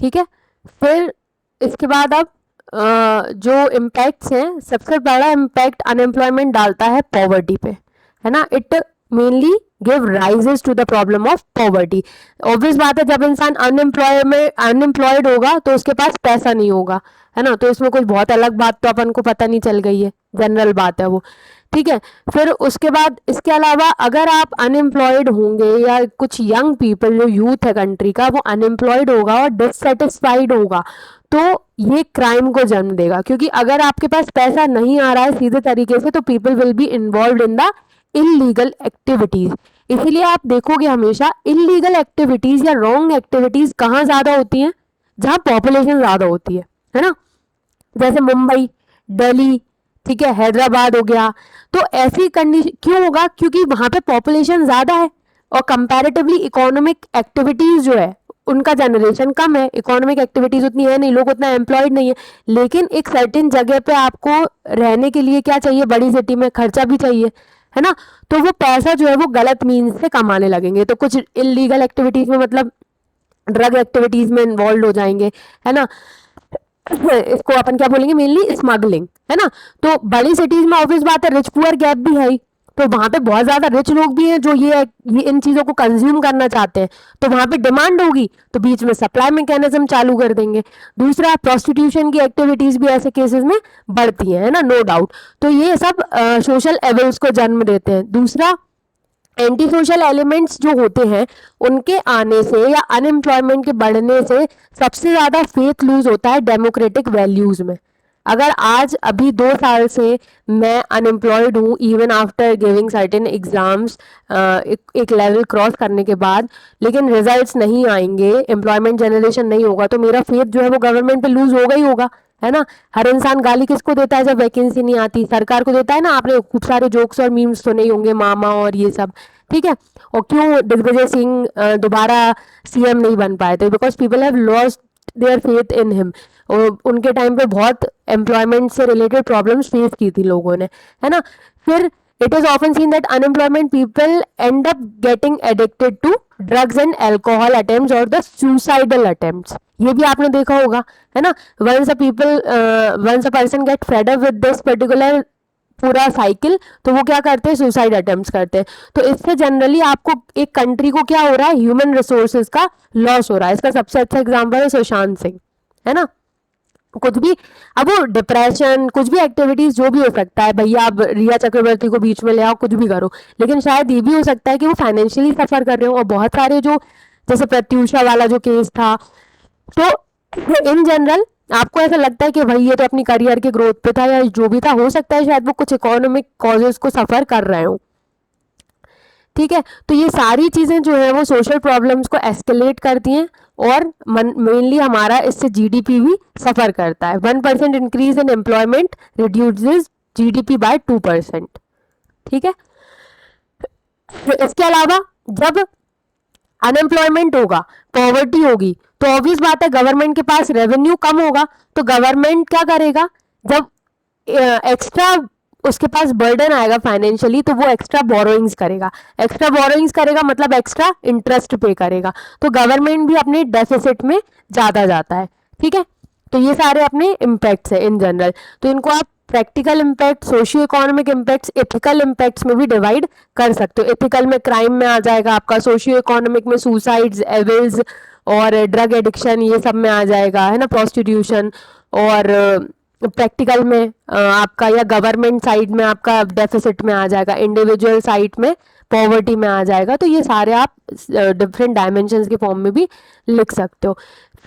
ठीक है। फिर इसके बाद अब जो इम्पैक्ट्स हैं, सबसे बड़ा इम्पैक्ट अनएम्प्लॉयमेंट डालता है पॉवर्टी पे, है ना। It mainly give raises to the problem of poverty. Obvious बात है, जब इंसान अनएम्प्लॉयड होगा तो उसके पास पैसा नहीं होगा, है ना। तो इसमें कुछ बहुत अलग बात तो अपन को पता नहीं चल गई है, जनरल बात है वो, ठीक है। फिर उसके बाद इसके अलावा अगर आप अनएम्प्लॉयड होंगे या कुछ यंग पीपल जो यूथ है कंट्री का वो अनएम्प्लॉयड होगा और डिससेटिस्फाइड होगा, तो ये क्राइम को जन्म देगा। क्योंकि अगर आपके पास पैसा नहीं आ रहा है सीधे तरीके से तो people will be involve in the illegal activities. इसीलिए आप देखोगे हमेशा इलीगल एक्टिविटीज या रॉन्ग एक्टिविटीज कहाँ ज्यादा होती हैं, जहाँ पॉपुलेशन ज्यादा होती है ना। जैसे मुंबई, दिल्ली, ठीक है, हैदराबाद हो गया। तो ऐसी कंडीशन क्यों होगा, क्योंकि वहां पे पॉपुलेशन ज्यादा है और कंपैरेटिवली इकोनॉमिक एक्टिविटीज जो है उनका जनरेशन कम है, इकोनॉमिक एक्टिविटीज उतनी है नहीं, लोग उतना एम्प्लॉयड नहीं है। लेकिन एक सर्टेन जगह पे आपको रहने के लिए क्या चाहिए, बड़ी सिटी में खर्चा भी चाहिए, है ना। तो वो पैसा जो है वो गलत मीन्स से कमाने लगेंगे, तो कुछ इलीगल एक्टिविटीज में मतलब ड्रग एक्टिविटीज में इन्वॉल्व हो जाएंगे, है ना। इसको अपन क्या बोलेंगे, मेनली स्मगलिंग, है ना। तो बड़ी सिटीज में ऑब्वियस बात है रिच पुअर गैप भी है ही, तो वहां पे बहुत ज्यादा रिच लोग भी हैं जो ये इन चीजों को कंज्यूम करना चाहते हैं, तो वहां पे डिमांड होगी तो बीच में सप्लाई मैकेनिज्म चालू कर देंगे। दूसरा, प्रोस्टिट्यूशन की एक्टिविटीज भी ऐसे केसेस में बढ़ती है ना, नो डाउट। तो ये सब सोशल एविल्स को जन्म देते हैं। दूसरा, एंटी सोशल एलिमेंट्स जो होते हैं उनके आने से या अनएम्प्लॉयमेंट के बढ़ने से सबसे ज्यादा फेथ लूज होता है डेमोक्रेटिक वैल्यूज में। अगर आज अभी 2 साल से मैं अनएम्प्लॉयड हूँ even after giving certain exams, एक लेवल क्रॉस करने के बाद, लेकिन रिजल्ट्स नहीं आएंगे, एम्प्लॉयमेंट जनरेशन नहीं होगा, तो मेरा फेथ जो है वो गवर्नमेंट पे लूज होगा ही होगा, है ना। हर इंसान गाली किसको देता है जब वैकेंसी नहीं आती, सरकार को देता है ना। आपने खूब सारे जोक्स और मीम्स सुने ही होंगे, मामा और ये सब, ठीक है। और क्यों दिग्विजय सिंह दोबारा सीएम नहीं बन पाए थे, because people have lost their faith in him. उनके टाइम पे बहुत एम्प्लॉयमेंट से रिलेटेड प्रॉब्लम्स फेस की थी लोगों ने, है ना। फिर it is often seen that unemployment people end up getting addicted to drugs and alcohol attempts और द सुसाइडल अटेम्प्ट्स। ये भी आपने देखा होगा, है ना। Once a person get fed up with this particular पूरा साइकिल, तो वो क्या करते हैं, सुसाइड अटेम्प्ट्स करते हैं। तो इससे जनरली आपको एक कंट्री को क्या हो रहा है, ह्यूमन रिसोर्सेज का लॉस हो रहा है। इसका सबसे अच्छा एग्जांपल है सुशांत सिंह, है ना। कुछ भी, अब वो डिप्रेशन, कुछ भी एक्टिविटीज जो भी हो सकता है, भैया आप रिया चक्रवर्ती को बीच में ले आओ, कुछ भी करो, लेकिन शायद ये भी हो सकता है कि वो फाइनेंशियली सफर कर रहे हो। और बहुत सारे जो, जैसे प्रत्यूषा वाला जो केस था, तो इन जनरल आपको ऐसा लगता है कि भाई ये तो अपनी करियर के ग्रोथ पे था या जो भी था, हो सकता है शायद वो कुछ इकोनॉमिक कॉजेस को सफर कर रहे हो, ठीक है। तो ये सारी चीजें जो है वो सोशल प्रॉब्लम्स को एस्केलेट करती हैं और मेनली हमारा इससे जीडीपी भी सफर करता है। 1% increase in employment reduces GDP bye 2%, ठीक है। इसके अलावा जब अनएम्प्लॉयमेंट होगा, पॉवर्टी होगी, तो ऑब्वियस बात है गवर्नमेंट के पास रेवेन्यू कम होगा, तो गवर्नमेंट क्या करेगा, जब एक्स्ट्रा उसके पास बर्डन आएगा फाइनेंशियली, तो वो एक्स्ट्रा बोरोइंग्स करेगा। एक्स्ट्रा बोरोइंग्स करेगा मतलब एक्स्ट्रा इंटरेस्ट पे करेगा, तो गवर्नमेंट भी अपने डेफिसिट में ज्यादा जाता है, ठीक है। तो ये सारे अपने इम्पैक्ट्स हैं इन जनरल। तो इनको आप practical impact, socio economic impacts, ethical impacts में भी डिवाइड कर सकते हो। एथिकल में क्राइम में आ जाएगा आपका, सोशियो इकोनॉमिक में सुसाइड्स, एविल्स और ड्रग एडिक्शन, ये सब में आ जाएगा, है ना, प्रोस्टिट्यूशन। और प्रैक्टिकल में आपका या गवर्नमेंट साइड में आपका डेफिसिट में आ जाएगा, इंडिविजुअल साइड में पॉवर्टी में आ जाएगा। तो ये सारे आप डिफरेंट डायमेंशंस के फॉर्म में भी लिख सकते हो।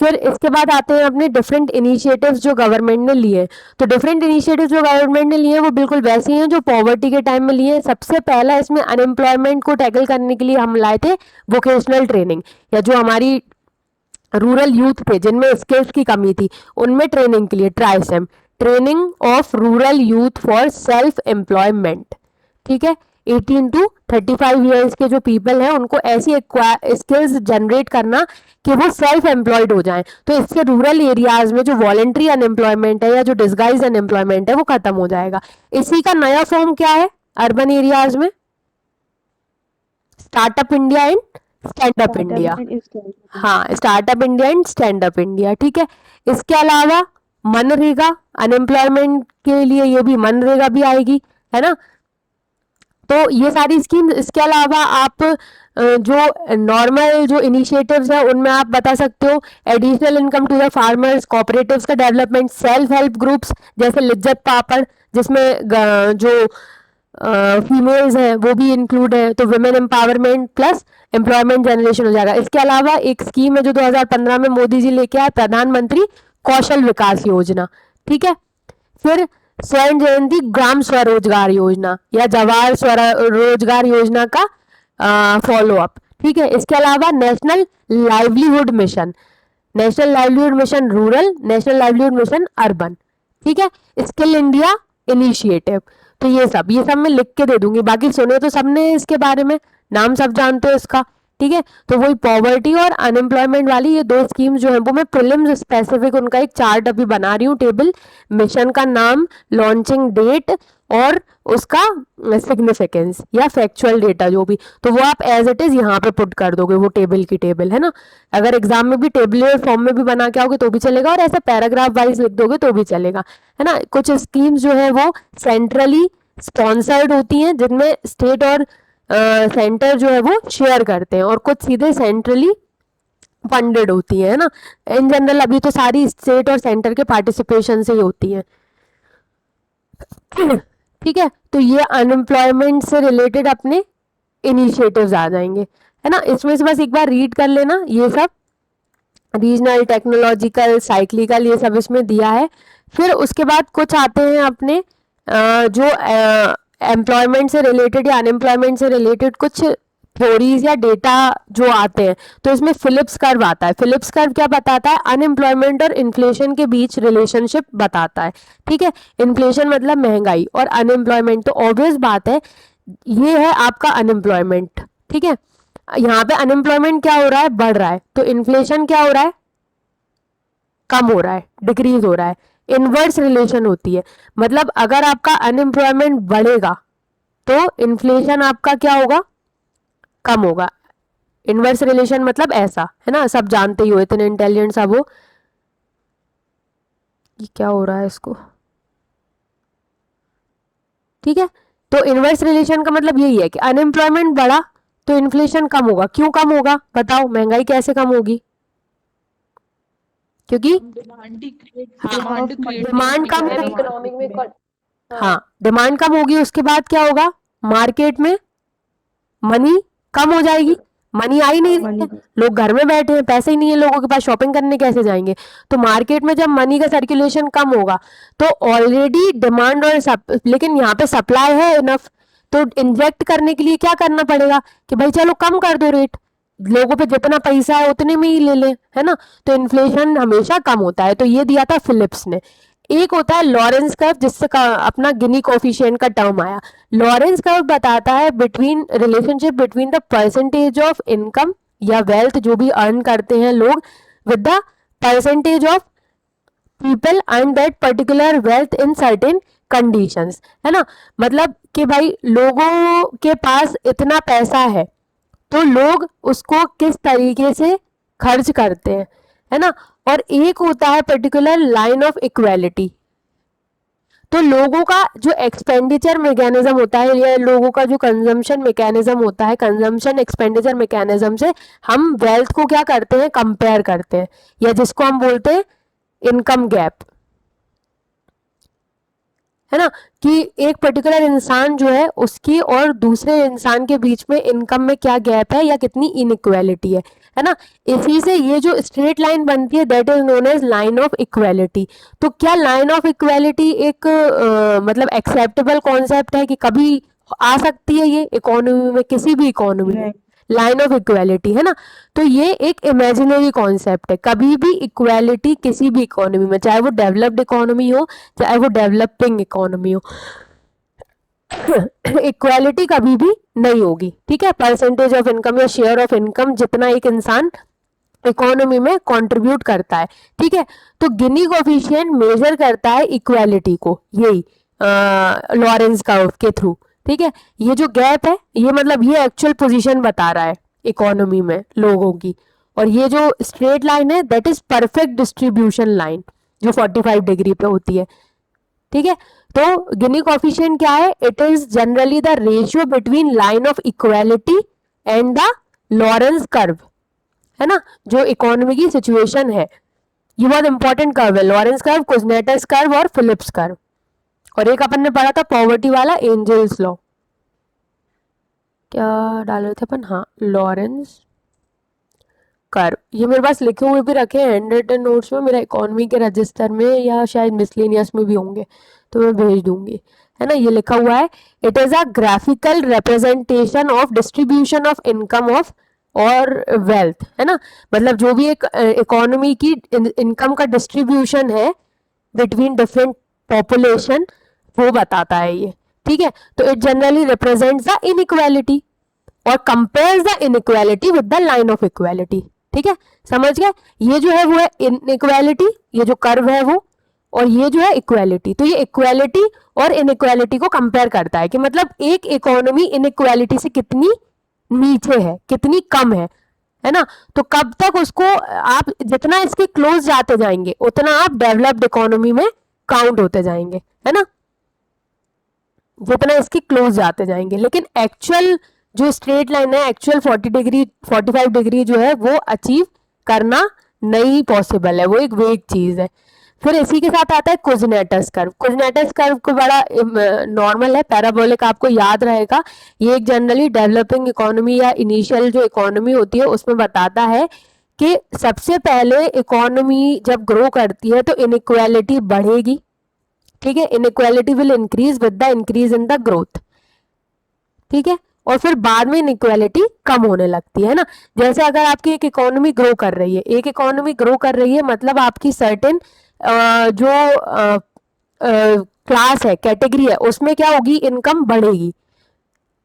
फिर इसके बाद आते हैं अपने डिफरेंट इनिशिएटिव्स जो गवर्नमेंट ने लिए। तो डिफरेंट इनिशिएटिव्स जो गवर्नमेंट ने लिए वो बिल्कुल वैसे ही हैं जो पॉवर्टी के टाइम में लिए। सबसे पहला इसमें अनएम्प्लॉयमेंट को टैकल करने के लिए हम लाए थे वोकेशनल ट्रेनिंग, या जो हमारी रूरल यूथ थे जिनमें स्किल्स की कमी थी उनमें ट्रेनिंग के लिए TRYSEM, training of rural youth for self employment, ठीक है। 18 to 35 ईयर्स के जो पीपल हैं उनको ऐसी स्किल्स जनरेट करना कि वो सेल्फ एम्प्लॉयड हो जाएं। तो इससे रूरल एरियाज में जो वॉलेंट्री अनएम्प्लॉयमेंट है या जो डिस्गाइज अनएम्प्लॉयमेंट है वो खत्म हो जाएगा। इसी का नया फॉर्म क्या है अर्बन एरियाज में, startup India and stand up India. हाँ, startup India and stand up India, ठीक है। इसके अलावा मनरेगा, अनएम्प्लॉयमेंट के लिए ये भी मनरेगा भी आएगी, है ना। तो ये सारी स्कीम, इसके अलावा आप जो नॉर्मल जो इनिशिएटिव्स है उनमें आप बता सकते हो additional income to the farmers, cooperatives का डेवलपमेंट, सेल्फ हेल्प ग्रुप्स जैसे लिज्जत पापड़, जिसमें जो फीमेल्स हैं वो भी इंक्लूड है, तो women empowerment plus employment generation हो जाएगा। इसके अलावा एक स्कीम है जो 2015 में मोदी जी लेके आए, प्रधानमंत्री कौशल विकास योजना, ठीक है। फिर स्वर्ण जयंती ग्राम स्वरोजगार योजना या जवाहर स्वरोजगार योजना का फॉलो अप, ठीक है। इसके अलावा national livelihood mission, national livelihood mission rural, national livelihood mission urban, ठीक है। स्किल इंडिया इनिशिएटिव, तो ये सब मैं लिख के दे दूंगी, बाकी सुने तो सबने इसके बारे में, नाम सब जानते हो इसका, ठीक है। तो वही पॉवर्टी और अनएम्प्लॉयमेंट वाली ये दो स्कीम्स जो है वो मैं प्रीलिम्स स्पेसिफिक उनका एक चार्ट अभी बना रही हूँ, टेबल, मिशन का नाम, लॉन्चिंग डेट और उसका सिग्निफिकेंस या फैक्चुअल डेटा जो भी, तो वो आप एज इट इज यहाँ पे पुट कर दोगे, वो टेबल की टेबल, है ना। अगर एग्जाम में भी टेबल फॉर्म में भी बना के आओगे तो भी चलेगा, और ऐसा पैराग्राफ वाइज लिख दोगे तो भी चलेगा, है ना। कुछ स्कीम्स जो है वो सेंट्रली स्पॉन्सर्ड होती हैं जिनमें स्टेट और सेंटर जो है वो शेयर करते हैं, और कुछ सीधे सेंट्रली फंडेड होती है ना। इन जनरल अभी तो सारी स्टेट और सेंटर के पार्टिसिपेशन से ही होती है, ठीक है। तो ये अनएम्प्लॉयमेंट से रिलेटेड अपने इनिशिएटिव्स आ जाएंगे, है ना। इसमें से बस एक बार रीड कर लेना, ये सब रीजनल, टेक्नोलॉजिकल, साइक्लिकल, ये सब इसमें दिया है। फिर उसके बाद कुछ आते हैं अपने जो एम्प्लॉयमेंट से रिलेटेड या अनएम्प्लॉयमेंट से रिलेटेड कुछ थ्योरीज या डेटा जो आते हैं, तो इसमें फिलिप्स कर्व आता है। फिलिप्स कर्व क्या बताता है? अनएम्प्लॉयमेंट और इन्फ्लेशन के बीच रिलेशनशिप बताता है, ठीक है। इन्फ्लेशन मतलब महंगाई और अनएम्प्लॉयमेंट, तो ऑब्वियस बात है ये है आपका अनएम्प्लॉयमेंट, ठीक है। यहाँ पे अनएम्प्लॉयमेंट क्या हो रहा है? बढ़ रहा है, तो इन्फ्लेशन क्या हो रहा है? कम हो रहा है, डिक्रीज हो रहा है। इनवर्स रिलेशन होती है, मतलब अगर आपका अनएम्प्लॉयमेंट बढ़ेगा तो इन्फ्लेशन आपका क्या होगा? कम होगा। इनवर्स रिलेशन मतलब ऐसा, है ना, सब जानते ही हो, इतने इंटेलिजेंट सब हो। ये क्या हो रहा है इसको, ठीक है। तो इनवर्स रिलेशन का मतलब यही है कि अनएम्प्लॉयमेंट बढ़ा तो इन्फ्लेशन कम होगा। क्यों कम होगा बताओ? महंगाई कैसे कम होगी? क्योंकि डिमांड कम होगी इकोनॉमिक में, हाँ डिमांड कम होगी, उसके बाद क्या होगा? मार्केट में मनी कम हो जाएगी, मनी आ ही नहीं रही है, लोग घर में बैठे हैं, पैसे ही नहीं है लोगों के पास, शॉपिंग करने कैसे जाएंगे? तो मार्केट में जब मनी का सर्कुलेशन कम होगा तो ऑलरेडी डिमांड और लेकिन यहाँ पे सप्लाई है इनफ, तो इंजेक्ट करने के लिए क्या करना पड़ेगा कि भाई चलो कम कर दो रेट, लोगों पे जितना पैसा है उतने में ही ले ले, है ना। तो इन्फ्लेशन हमेशा कम होता है, तो ये दिया था फिलिप्स ने। एक होता है लॉरेंस कर्व, जिससे अपना गिनी कोफिशिएंट का टर्म आया। लॉरेंस कर्व बताता है between relationship between the percentage of income या वेल्थ जो भी अर्न करते हैं लोग with the percentage of people earn that particular wealth in certain conditions, है ना। मतलब कि भाई लोगों के पास इतना पैसा है तो लोग उसको किस तरीके से खर्च करते हैं, है ना। और एक होता है पर्टिकुलर लाइन ऑफ इक्वालिटी, तो लोगों का जो एक्सपेंडिचर मैकेनिज्म होता है या लोगों का जो कंजम्पशन मैकेनिज्म होता है, कंजम्पशन एक्सपेंडिचर मैकेनिज्म से हम वेल्थ को क्या करते हैं? कंपेयर करते हैं, या जिसको हम बोलते हैं इनकम गैप, है ना। कि एक पर्टिकुलर इंसान जो है उसकी और दूसरे इंसान के बीच में इनकम में क्या गैप है या कितनी इनइक्वालिटी है ना। इसी से ये जो स्ट्रेट लाइन बनती है that is known as line of equality. तो क्या लाइन ऑफ इक्वालिटी एक मतलब एक्सेप्टेबल कॉन्सेप्ट है कि कभी आ सकती है ये इकोनॉमी में, किसी भी इकोनॉमी में लाइन ऑफ इक्वालिटी, है ना। तो ये एक इमेजिनरी कॉन्सेप्ट है, कभी भी इक्वालिटी किसी भी इकोनॉमी में, चाहे वो डेवलप्ड इकोनॉमी हो चाहे वो डेवलपिंग इकोनॉमी हो, इक्वालिटी कभी भी नहीं होगी, ठीक है। परसेंटेज ऑफ इनकम या शेयर ऑफ इनकम जितना एक इंसान इकोनॉमी में कंट्रीब्यूट करता है, ठीक है। तो गिनी कोफिशिएंट मेजर करता है इक्वालिटी को, यही लॉरेंस कर्व के थ्रू, ठीक है। ये जो गैप है ये मतलब ये एक्चुअल पोजीशन बता रहा है इकोनॉमी में लोगों की। और ये जो स्ट्रेट लाइन है that is perfect distribution line, जो 45 डिग्री पे होती है। ठीक है, तो गिनी कोफिशिएंट क्या है? It is generally the ratio between line of equality and the Lawrence curve, है ना, जो इकोनॉमी की सिचुएशन है। ये बहुत इंपॉर्टेंट कर्व है, लॉरेंस कर्व, कुजनेटस कर्व और फिलिप्स कर्व। और एक अपन ने पढ़ा था पॉवर्टी वाला, एंजल्स लॉ। क्या डाल रहे थे अपन? हाँ, लॉरेंस कर्व। ये मेरे पास लिखे हुए भी रखे हैं हैंड रिटन नोट्स में, मेरा इकोनॉमी के रजिस्टर में या शायद मिसलेनियस में भी होंगे, तो मैं भेज दूंगी, है ना। ये लिखा हुआ है, it is a graphical representation of distribution of income of और वेल्थ, है ना। मतलब जो भी एक इकोनॉमी की इनकम का डिस्ट्रीब्यूशन है बिटवीन डिफरेंट पॉपुलेशन, वो बताता है ये। ठीक है, तो it generally represents the inequality और compares the inequality with the line of equality. ठीक है, समझ गए? ये जो है वो है इनइक्वालिटी, ये जो कर्व है वो, और ये जो है इक्वालिटी। तो ये इक्वालिटी और इनइक्वालिटी को कंपेयर करता है कि मतलब एक इकोनॉमी इनइक्वालिटी से कितनी नीचे है, कितनी कम है ना। तो कब तक उसको, आप जितना इसके क्लोज जाते जाएंगे उतना आप डेवलप्ड इकोनॉमी में काउंट होते जाएंगे, है ना, जितना इसके क्लोज जाते जाएंगे। लेकिन एक्चुअल जो स्ट्रेट लाइन है, एक्चुअल 40 डिग्री 45 डिग्री जो है वो अचीव करना नहीं पॉसिबल है, वो एक वेग चीज है। फिर इसी के साथ आता है कुजनेटस कर्व। कुजनेटस कर्व को बड़ा नॉर्मल है, पैराबोलिक, आपको याद रहेगा। ये एक जनरली डेवलपिंग इकोनॉमी या इनिशियल जो इकोनॉमी होती है उसमें बताता है कि सबसे पहले इकोनॉमी जब ग्रो करती है तो इनइक्वालिटी बढ़ेगी। ठीक है, inequality will increase with the increase in the growth. ठीक है, और फिर बाद में इनइक्वालिटी कम होने लगती है ना। जैसे अगर आपकी एक इकोनॉमी ग्रो कर रही है, एक इकोनॉमी ग्रो कर रही है मतलब आपकी सर्टेन जो क्लास है, कैटेगरी है, उसमें क्या होगी, इनकम बढ़ेगी,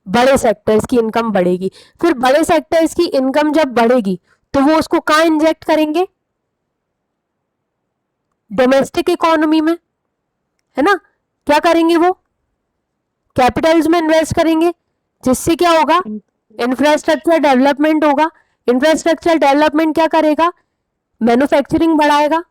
बड़े सेक्टर्स की इनकम बढ़ेगी। फिर बड़े सेक्टर्स की इनकम जब बढ़ेगी तो वो उसको कहाँ इंजेक्ट करेंगे? डोमेस्टिक इकोनॉमी में, है ना। क्या करेंगे वो? कैपिटल्स में इन्वेस्ट करेंगे, जिससे क्या होगा, इंफ्रास्ट्रक्चर डेवलपमेंट होगा। इंफ्रास्ट्रक्चर डेवलपमेंट क्या करेगा? मैन्युफैक्चरिंग बढ़ाएगा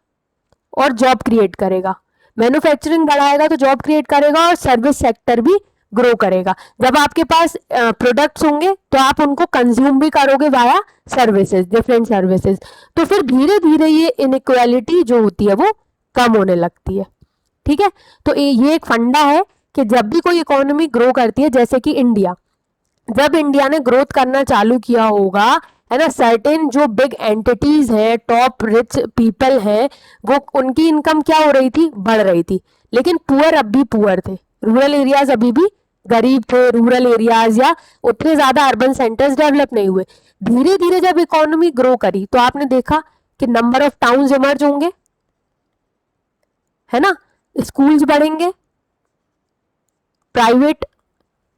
और जॉब क्रिएट करेगा। मैन्युफैक्चरिंग बढ़ाएगा तो जॉब क्रिएट करेगा और सर्विस सेक्टर भी ग्रो करेगा। जब आपके पास प्रोडक्ट्स होंगे तो आप उनको कंज्यूम भी करोगे वाया सर्विसेज, डिफरेंट सर्विसेज। तो फिर धीरे धीरे ये इनइक्वालिटी जो होती है वो कम होने लगती है। ठीक है, तो ये एक फंडा है कि जब भी कोई इकोनॉमी ग्रो करती है, जैसे कि इंडिया, जब इंडिया ने ग्रोथ करना चालू किया होगा, है ना, सर्टेन जो बिग एंटिटीज हैं, टॉप रिच पीपल हैं, वो उनकी इनकम क्या हो रही थी, बढ़ रही थी। लेकिन पुअर अब भी पुअर थे, रूरल एरियाज अभी भी गरीब थे, रूरल एरियाज या उतने ज्यादा अर्बन सेंटर्स डेवलप नहीं हुए। धीरे धीरे जब इकोनॉमी ग्रो करी तो आपने देखा कि नंबर ऑफ टाउन्स इमर्ज होंगे, है ना, स्कूल्स बढ़ेंगे, प्राइवेट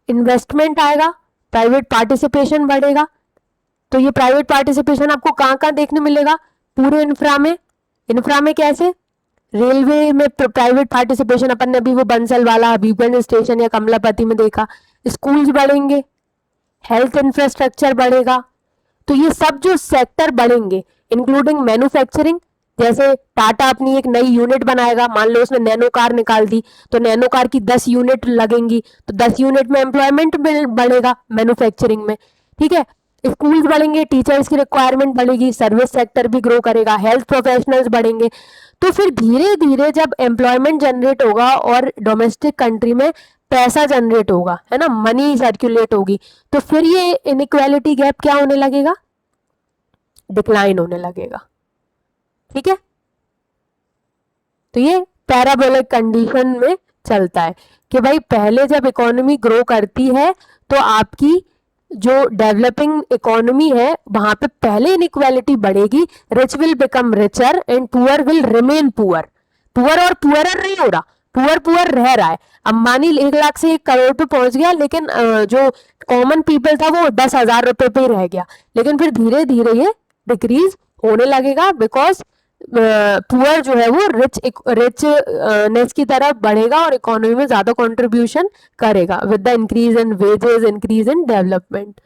इन्वेस्टमेंट आएगा, प्राइवेट पार्टिसिपेशन बढ़ेगा। तो ये प्राइवेट पार्टिसिपेशन आपको कहाँ कहाँ देखने मिलेगा? पूरे इंफ्रा में। इंफ्रा में कैसे? रेलवे में प्राइवेट पार्टिसिपेशन अपन ने अभी वो बंसल वाला हबीबगंज स्टेशन या कमलापति में देखा। स्कूल्स बढ़ेंगे, हेल्थ इंफ्रास्ट्रक्चर बढ़ेगा। तो ये सब जो सेक्टर बढ़ेंगे इंक्लूडिंग मैन्युफैक्चरिंग, जैसे टाटा अपनी एक नई यूनिट बनाएगा, मान लो उसने नैनो कार निकाल दी, तो नैनो कार की 10 यूनिट लगेंगी, तो 10 यूनिट में एम्प्लॉयमेंट बढ़ेगा मैन्युफैक्चरिंग में। ठीक है, स्कूल्स बढ़ेंगे, टीचर्स की रिक्वायरमेंट बढ़ेगी, सर्विस सेक्टर भी ग्रो करेगा, हेल्थ प्रोफेशनल्स बढ़ेंगे। तो फिर धीरे धीरे जब एम्प्लॉयमेंट जनरेट होगा और डोमेस्टिक कंट्री में पैसा जनरेट होगा, है ना, मनी सर्कुलेट होगी, तो फिर ये इनइक्वालिटी गैप क्या होने लगेगा? डिक्लाइन होने लगेगा। ठीक है, तो ये पैराबोलिक कंडीशन में चलता है कि भाई पहले जब इकोनॉमी ग्रो करती है तो आपकी जो डेवलपिंग इकोनॉमी है वहां पे पहले इनइक्वालिटी बढ़ेगी, rich will become richer and poor will remain poor. Poor और पुअरर नहीं हो रहा, पुअर पुअर रह रहा है। अंबानी 1 लाख से 1 करोड़ पे पहुंच गया, लेकिन जो कॉमन पीपल था वो 10,000 रुपए पे ही रह गया। लेकिन फिर धीरे धीरे ये डिक्रीज होने लगेगा बिकॉज पुअर जो है वो रिचनेस की तरफ बढ़ेगा और इकोनॉमी में ज्यादा कंट्रीब्यूशन करेगा with the increase in wages, increase in development.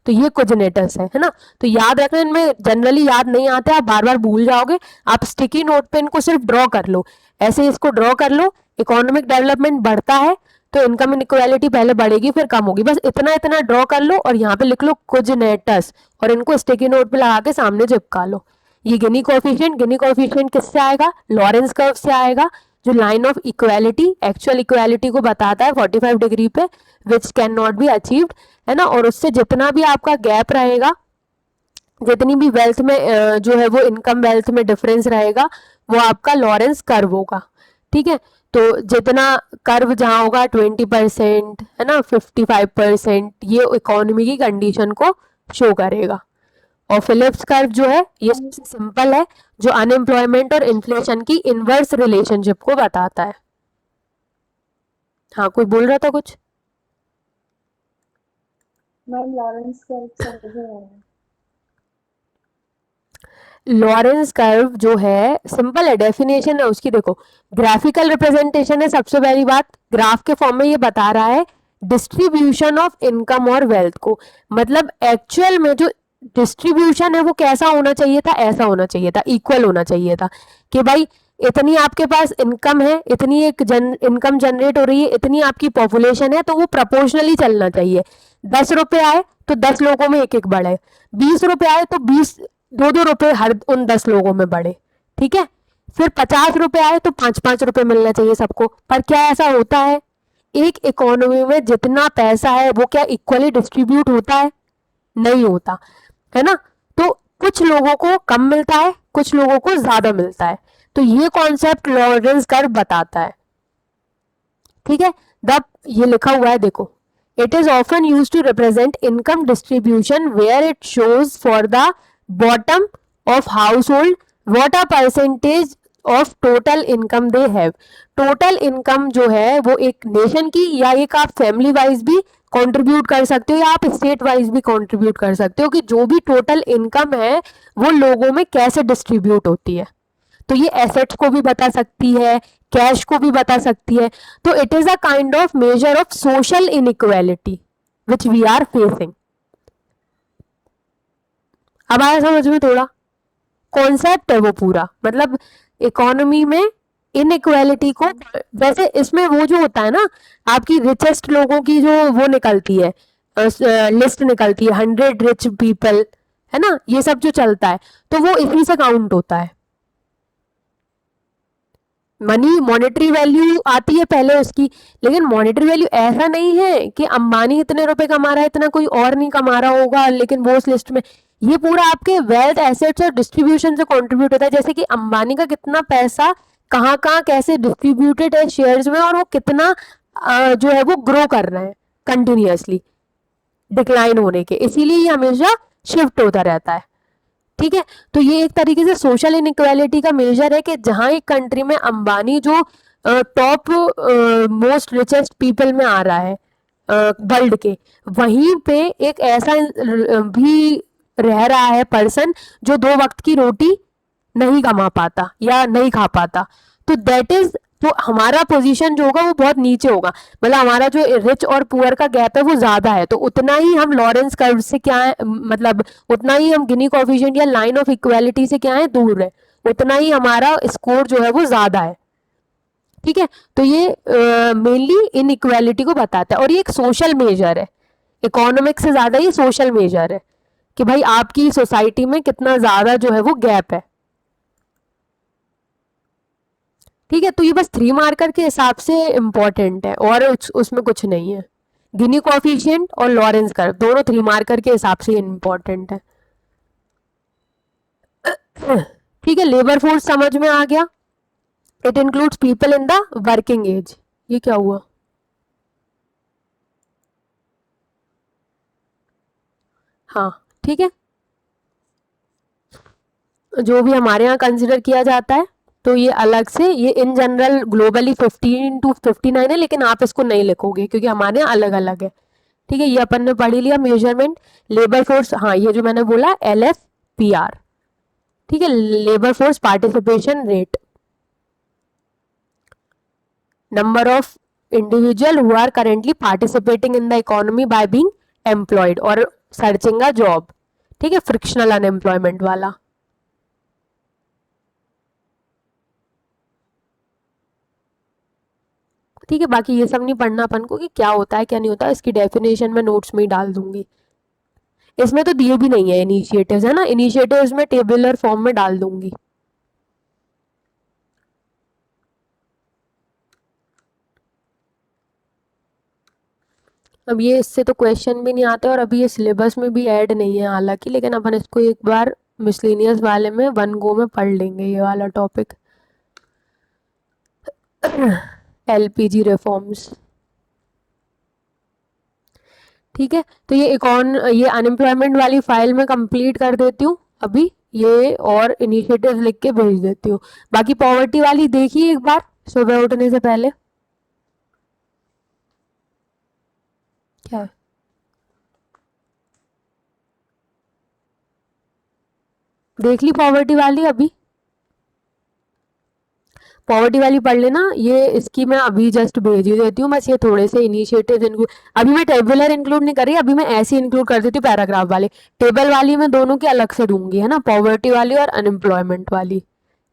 तो ये कोऑर्डिनेटर्स है ना। तो याद रखना, इनमें जनरली याद नहीं आते, आप बार बार भूल जाओगे। आप स्टिकी नोट पे इनको सिर्फ ड्रॉ कर लो, ऐसे इसको ड्रॉ कर लो। इकोनॉमिक डेवलपमेंट बढ़ता है तो इनकम इनइक्वालिटी पहले बढ़ेगी फिर कम होगी, बस इतना इतना ड्रॉ कर लो और यहाँ पे लिख लो कोऑर्डिनेटर्स और इनको स्टिकी नोट पे लगा के सामने चिपका लो। ये गिनी कोएफिशिएंट किससे आएगा? लॉरेंस कर्व से आएगा, जो line of equality, actual equality को बताता है 45 डिग्री पे, which can not be achieved, है ना। और उससे जितना भी आपका गैप रहेगा, जितनी भी वेल्थ में जो है वो इनकम वेल्थ में डिफरेंस रहेगा, वो आपका लॉरेंस कर्व होगा। ठीक है, तो जितना कर्व जहाँ होगा 20%, है ना, 55%, ये इकोनॉमी की कंडीशन को शो करेगा। और फिलिप्स कर्व जो है ये सबसे सिंपल है, जो अनएम्प्लॉयमेंट और इन्फ्लेशन की इनवर्स रिलेशनशिप को बताता है। हाँ, कोई बोल रहा था कुछ? मैम लॉरेंस कर्व समझ में आया। लॉरेंस कर्व जो है सिंपल है, डेफिनेशन है उसकी, देखो ग्राफिकल रिप्रेजेंटेशन है। सबसे पहली बात, ग्राफ के फॉर्म में ये बता रहा है डिस्ट्रीब्यूशन ऑफ इनकम और वेल्थ को, मतलब एक्चुअल में जो डिस्ट्रीब्यूशन है वो कैसा होना चाहिए था, ऐसा होना चाहिए था, इक्वल होना चाहिए था कि भाई इतनी आपके पास इनकम है, इतनी एक इनकम जनरेट हो रही है, इतनी आपकी पॉपुलेशन है, तो वो प्रपोर्शनली चलना चाहिए। 10 रुपए आए तो 10 लोगों में एक एक बढ़े, 20 रुपए आए तो 2 2 रुपए हर उन 10 लोगों में बढ़े। ठीक है, फिर 50 रुपए आए तो 5 5 रुपए मिलना चाहिए सबको। पर क्या ऐसा होता है? एक इकोनॉमी में जितना पैसा है वो क्या इक्वली डिस्ट्रीब्यूट होता है? नहीं होता, है ना। तो कुछ लोगों को कम मिलता है, कुछ लोगों को ज्यादा मिलता है। तो ये कॉन्सेप्ट लॉरेंस कर्व बताता है। ठीक है, द ये लिखा हुआ है देखो, it is often use to represent income distribution where it shows for the bottom of household what a percentage of total income they have. Total income जो है वो एक नेशन की, या एक आप फैमिली वाइज भी कंट्रीब्यूट कर सकते हो, या आप स्टेट वाइज भी कंट्रीब्यूट कर सकते हो, कि जो भी टोटल इनकम है वो लोगों में कैसे डिस्ट्रीब्यूट होती है। तो ये एसेट्स को भी बता सकती है, कैश को भी बता सकती है। तो it is a kind of measure of social inequality which we are facing. अब आया समझ में थोड़ा? कॉन्सेप्ट है वो पूरा, मतलब इकोनॉमी में इनइक्वालिटी को, जैसे इसमें वो जो होता है ना, आपकी रिचेस्ट लोगों की जो वो निकलती है, लिस्ट निकलती है, 100 रिच पीपल, है ना, ये सब जो चलता है, तो वो इसी से काउंट होता है। मनी मॉनेटरी वैल्यू आती है पहले उसकी, लेकिन मॉनेटरी वैल्यू ऐसा नहीं है कि अंबानी इतने रुपए कमा रहा है, इतना कोई और नहीं कमा रहा होगा लेकिन वो उस लिस्ट में। ये पूरा आपके वेल्थ, एसेट्स और डिस्ट्रीब्यूशन से कंट्रीब्यूट होता है। जैसे कि अंबानी का कितना पैसा कहाँ कहाँ कैसे डिस्ट्रीब्यूटेड है शेयर्स में, और वो कितना जो है वो ग्रो कर रहे हैं कंटिन्यूअसली डिक्लाइन होने के, इसीलिए ये हमेशा शिफ्ट होता रहता है। ठीक है, तो ये एक तरीके से सोशल इनइक्वालिटी का मेजर है कि जहां एक कंट्री में अंबानी जो टॉप मोस्ट रिचेस्ट पीपल में आ रहा है वर्ल्ड के, वहीं पे एक ऐसा भी रह रहा है पर्सन जो 2 वक्त की रोटी नहीं कमा पाता या नहीं खा पाता। तो दैट इज, तो हमारा पोजीशन जो होगा वो बहुत नीचे होगा, मतलब हमारा जो रिच और पुअर का गैप है वो ज्यादा है, तो उतना ही हम लॉरेंस कर्व से क्या है, मतलब उतना ही हम गिनी कोएफिशिएंट या लाइन ऑफ इक्वालिटी से क्या है, दूर है, उतना ही हमारा स्कोर जो है वो ज्यादा है। ठीक है, तो ये मेनली इन इक्वालिटी को बताता है, और ये एक सोशल मेजर है, इकोनॉमिक से ज्यादा ये सोशल मेजर है कि भाई आपकी सोसाइटी में कितना ज्यादा जो है वो गैप है। ठीक है, तो ये बस 3 मार्कर के हिसाब से इम्पोर्टेंट है, और उसमें कुछ नहीं है। गिनी कोएफिशिएंट और लॉरेंस कर्व दोनों 3 मार्कर के हिसाब से इम्पोर्टेंट है। ठीक है, लेबर फोर्स समझ में आ गया। It includes people in the working age. ये क्या हुआ? हाँ, ठीक है, जो भी हमारे यहाँ कंसिडर किया जाता है, तो ये अलग से, ये इन जनरल ग्लोबली 15 to 59 है, लेकिन आप इसको नहीं लिखोगे क्योंकि हमारे यहाँ अलग अलग है। ठीक है, ये अपन ने पढ़ लिया मेजरमेंट, लेबर फोर्स, हाँ ये जो मैंने बोला LFPR। ठीक है, labour force participation rate, number of individual who are currently participating in the economy by being employed, और सर्चिंग अ जॉब, ठीक है, फ्रिक्शनल अनएम्प्लॉयमेंट वाला। ठीक है, बाकी ये सब नहीं पढ़ना अपन को कि क्या होता है क्या नहीं होता, इसकी डेफिनेशन मैं नोट्स में ही डाल दूंगी। इसमें तो दिए भी नहीं है इनिशिएटिव्स, है ना, इनिशिएटिव्स में टेबुलर फॉर्म में डाल दूंगी। अब ये इससे तो क्वेश्चन भी नहीं आते और अभी ये सिलेबस में भी ऐड नहीं है हालांकि, लेकिन अपन इसको एक बार मिसलेनियस वाले में वन गो में पढ़ लेंगे ये वाला टॉपिक। एलपीजी रिफॉर्म्स, ठीक है, तो ये अनएम्प्लॉयमेंट वाली फाइल में कंप्लीट कर देती हूँ अभी ये, और इनिशिएटिव लिख के भेज देती हूँ। बाकी पॉवर्टी वाली देखिए एक बार सुबह उठने से पहले। क्या है? देख ली पॉवर्टी वाली अभी? पॉवर्टी वाली पढ़ लेना, ये इसकी मैं अभी जस्ट भेज ही देती हूँ, बस ये थोड़े से इनिशिएटिव इंक्लूड, अभी मैं टेबुलर इंक्लूड नहीं कर रही, अभी मैं ऐसे इंक्लूड कर देती हूँ पैराग्राफ वाले। टेबल वाली मैं दोनों की अलग से दूंगी, है ना, पॉवर्टी वाली और अनएम्प्लॉयमेंट वाली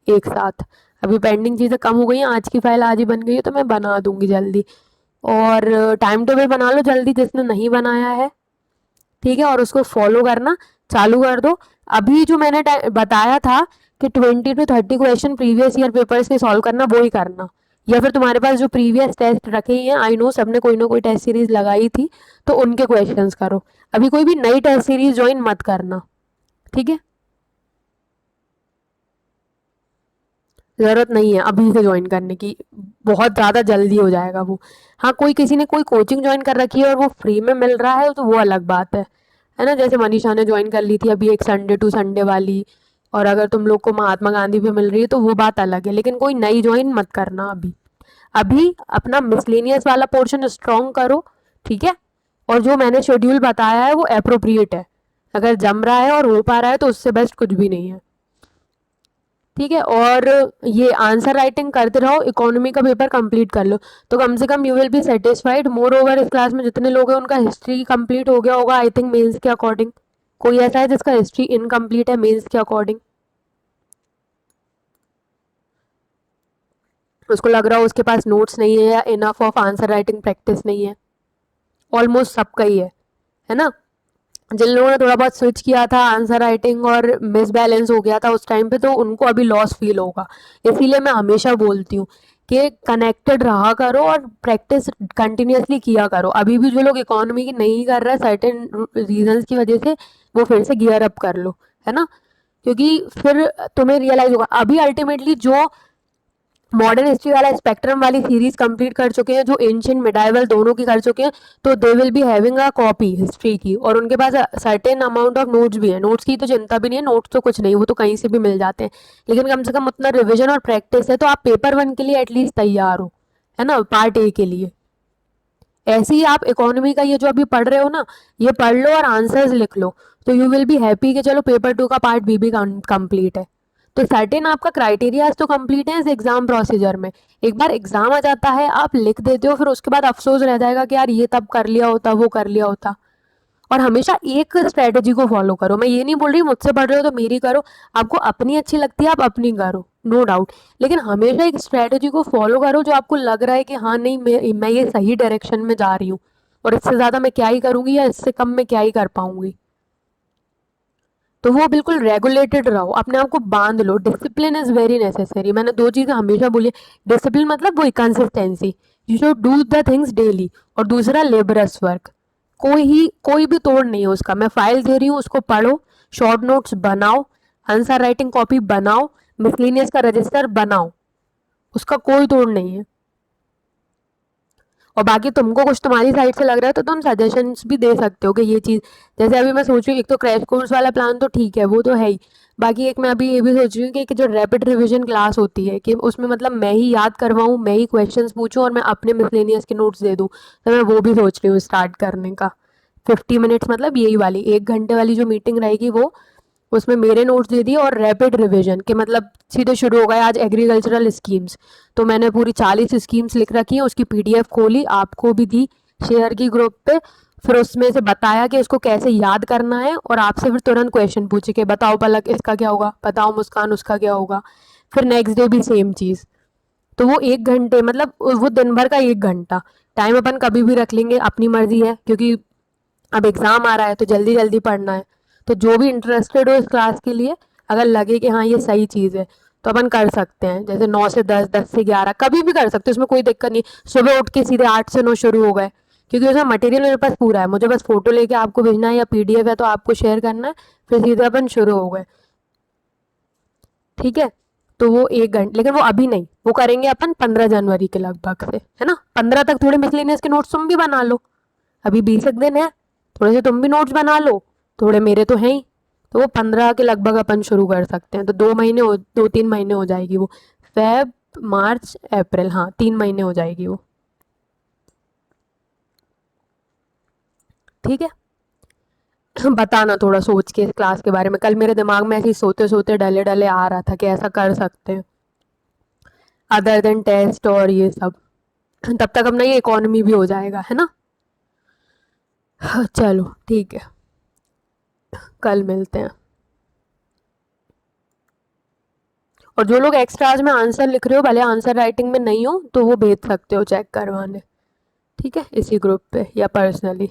एक साथ। अभी पेंडिंग चीज़ें कम हो गई हैं, आज की फाइल आज ही बन गई है तो मैं बना दूंगी जल्दी। और टाइम टेबल बना लो जल्दी जिसने नहीं बनाया है, ठीक है, और उसको फॉलो करना चालू कर दो। अभी जो मैंने बताया था कि 20 to 30 question previous year papers के सॉल्व करना, वो ही करना, या फिर तुम्हारे पास जो प्रीवियस टेस्ट रखे ही हैं, आई नो सबने कोई ना कोई टेस्ट सीरीज लगाई थी तो उनके क्वेश्चंस करो। अभी कोई भी नई टेस्ट सीरीज ज्वाइन मत करना, ठीक है, ज़रूरत नहीं है अभी से ज्वाइन करने की, बहुत ज़्यादा जल्दी हो जाएगा वो। हाँ, कोई किसी ने कोई कोचिंग ज्वाइन कर रखी है और वो फ्री में मिल रहा है तो वो अलग बात है ना, जैसे मनीषा ने ज्वाइन कर ली थी अभी एक संडे टू संडे वाली, और अगर तुम लोग को महात्मा गांधी पे मिल रही है तो वो बात अलग है, लेकिन कोई नई ज्वाइन मत करना अभी। अभी अपना मिसलेनियस वाला पोर्शन स्ट्रॉन्ग करो, ठीक है, और जो मैंने शेड्यूल बताया है वो अप्रोप्रिएट है, अगर जम रहा है और हो पा रहा है तो उससे बेस्ट कुछ भी नहीं है, ठीक है। और ये आंसर राइटिंग करते रहो, इकोनॉमी का पेपर कंप्लीट कर लो तो कम से कम you will be satisfied. Moreover इस क्लास में जितने लोग हैं उनका हिस्ट्री कंप्लीट हो गया होगा आई थिंक मेंस के अकॉर्डिंग। कोई ऐसा है जिसका हिस्ट्री इनकम्प्लीट है मेंस के अकॉर्डिंग? उसको लग रहा हो उसके पास नोट्स नहीं है या enough of answer writing practice नहीं है? ऑलमोस्ट सबका ही है ना। जिन लोगों ने थोड़ा बहुत स्विच किया था आंसर राइटिंग और मिस बैलेंस हो गया था उस टाइम पे तो उनको अभी लॉस फील होगा। इसीलिए मैं हमेशा बोलती हूँ कि कनेक्टेड रहा करो और प्रैक्टिस कंटिन्यूअसली किया करो। अभी भी जो लोग इकोनॉमी की नहीं कर रहे सर्टेन रीजंस की वजह से, वो फिर से गियर अप कर लो, है ना, क्योंकि फिर तुम्हें रियलाइज होगा। अभी अल्टीमेटली जो मॉडर्न हिस्ट्री वाला स्पेक्ट्रम वाली सीरीज कंप्लीट कर चुके हैं, जो एंशियंट मिडाइवल दोनों की कर चुके हैं, तो they will be having a copy history की, और उनके पास सर्टेन अमाउंट ऑफ नोट्स भी है। नोट्स की तो चिंता भी नहीं है, नोट्स तो कुछ नहीं, वो तो कहीं से भी मिल जाते हैं, लेकिन कम से कम उतना रिविजन और प्रैक्टिस है तो आप पेपर 1 के लिए एटलीस्ट तैयार हो, है ना, पार्ट ए के लिए। ऐसे ही आप इकोनॉमी का ये जो अभी पढ़ रहे हो ना, ये पढ़ लो और आंसर्स लिख लो तो यू विल बी हैप्पी कि चलो पेपर 2 का पार्ट बी भी कंप्लीट है। तो सर्टेन आपका क्राइटेरिया तो कंप्लीट है इस एग्जाम प्रोसीजर में। एक बार एग्जाम आ जाता है आप लिख देते हो, फिर उसके बाद अफसोस रह जाएगा कि यार ये तब कर लिया होता, वो कर लिया होता। और हमेशा एक स्ट्रेटेजी को फॉलो करो, मैं ये नहीं बोल रही मुझसे पढ़ रहे हो तो मेरी करो, आपको अपनी अच्छी लगती है आप अपनी करो, नो डाउट, लेकिन हमेशा एक स्ट्रेटेजी को फॉलो करो जो आपको लग रहा है कि हाँ नहीं मैं ये सही डायरेक्शन में जा रही हूँ और इससे ज़्यादा मैं क्या ही करूँगी या इससे कम मैं क्या ही कर पाऊँगी। तो वो बिल्कुल रेगुलेटेड रहो, अपने आप को बांध लो, डिसिप्लिन इज़ वेरी नेसेसरी। मैंने 2 चीज़ें हमेशा बोली, डिसिप्लिन मतलब वही consistency, you should do the things daily, और दूसरा लेबरस वर्क, कोई भी तोड़ नहीं है उसका। मैं फाइल दे रही हूँ उसको पढ़ो, शॉर्ट नोट्स बनाओ, आंसर राइटिंग कॉपी बनाओ, मिसलिनियस का रजिस्टर बनाओ, उसका कोई तोड़ नहीं है। और बाकी तुमको कुछ तुम्हारी साइड से लग रहा है तो तुम सजेशंस भी दे सकते हो कि ये चीज़, जैसे अभी मैं सोच रही हूँ एक तो क्रैश कोर्स वाला प्लान तो ठीक है वो तो है ही, बाकी एक मैं अभी ये भी सोच रही हूँ कि जो रैपिड रिवीजन क्लास होती है कि उसमें मतलब मैं ही याद करवाऊँ, मैं ही क्वेश्चंस पूछूँ और मैं अपने मिसलेनियस के नोट्स दे दूँ, तो मैं वो भी सोच रही हूँ स्टार्ट करने का। 50 मिनट्स मतलब यही वाली 1 घंटे वाली जो मीटिंग रहेगी वो, उसमें मेरे नोट्स दे दिए और रैपिड रिवीजन के मतलब सीधे शुरू हो गए आज एग्रीकल्चरल स्कीम्स, तो मैंने पूरी 40 स्कीम्स लिख रखी हैं, उसकी पीडीएफ खोली आपको भी दी शेयर की ग्रुप पे, फिर उसमें से बताया कि उसको कैसे याद करना है, और आपसे फिर तुरंत क्वेश्चन पूछे कि बताओ पलक इसका क्या होगा, बताओ मुस्कान उसका क्या होगा। फिर नेक्स्ट डे भी सेम चीज़। तो वो 1 घंटे, मतलब वो दिन भर का 1 घंटा टाइम अपन कभी भी रख लेंगे, अपनी मर्जी है, क्योंकि अब एग्ज़ाम आ रहा है तो जल्दी जल्दी पढ़ना है। तो जो भी इंटरेस्टेड हो इस क्लास के लिए, अगर लगे कि हाँ ये सही चीज़ है, तो अपन कर सकते हैं। जैसे 9 से 10, 10 से 11, कभी भी कर सकते हो, उसमें कोई दिक्कत नहीं। सुबह उठ के सीधे 8 से 9 शुरू हो गए, क्योंकि उसमें मटेरियल मेरे पास पूरा है, मुझे बस फ़ोटो लेके आपको भेजना है, या पीडीएफ है तो आपको शेयर करना है, फिर सीधे अपन शुरू हो गए। ठीक है। तो वो 1 घंटे, लेकिन वो अभी नहीं, वो करेंगे अपन 15 जनवरी के लगभग से, है ना। 15 तक थोड़े मिसलेनियस के नोट्स तुम भी बना लो, अभी 20 एक दिन है, थोड़े से तुम भी नोट्स बना लो, थोड़े मेरे तो हैं ही। तो वो 15 के लगभग अपन शुरू कर सकते हैं, तो 2 महीने हो, 2-3 महीने हो जाएगी वो। फेब, मार्च, अप्रैल, हाँ 3 महीने हो जाएगी वो। ठीक है। बताना थोड़ा सोच के इस क्लास के बारे में, कल मेरे दिमाग में ऐसे ही सोते सोते डले डले आ रहा था कि ऐसा कर सकते हैं, अदर देन टेस्ट और ये सब। तब तक अपना ये इकोनॉमी भी हो जाएगा, है ना। चलो ठीक है, कल मिलते हैं। और जो लोग एक्स्ट्राज में आंसर लिख रहे हो, भले आंसर राइटिंग में नहीं हो, तो वो भेज सकते हो चेक करवाने। ठीक है, इसी ग्रुप पे या पर्सनली।